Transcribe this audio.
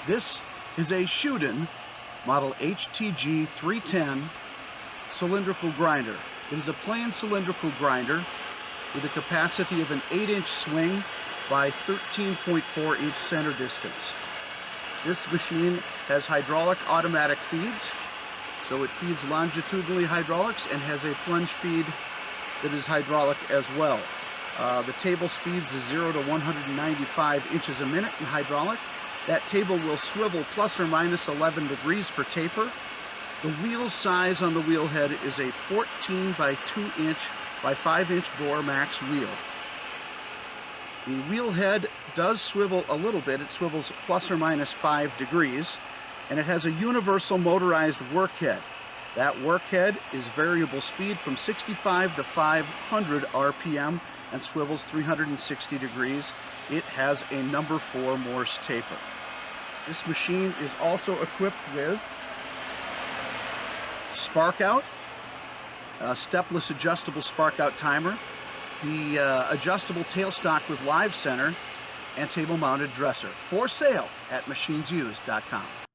This is a Tschudin model HTG 310 cylindrical grinder. It is a plain cylindrical grinder with a capacity of an 8-inch swing by 13.4-inch center distance. This machine has hydraulic automatic feeds, so it feeds longitudinally hydraulics and has a plunge feed that is hydraulic as well. The table speeds is 0 to 195 inches a minute in hydraulic. That table will swivel plus or minus 11 degrees for taper. The wheel size on the wheel head is a 14 by 2 inch by 5 inch bore max wheel. The wheel head does swivel a little bit. It swivels plus or minus 5 degrees, and it has a universal motorized workhead. That workhead is variable speed from 65 to 500 RPM and swivels 360 degrees. It has a number 4 Morse taper. This machine is also equipped with Sparkout, a stepless adjustable Sparkout timer, the adjustable tailstock with live center, and table mounted dresser. For sale at machinesused.com.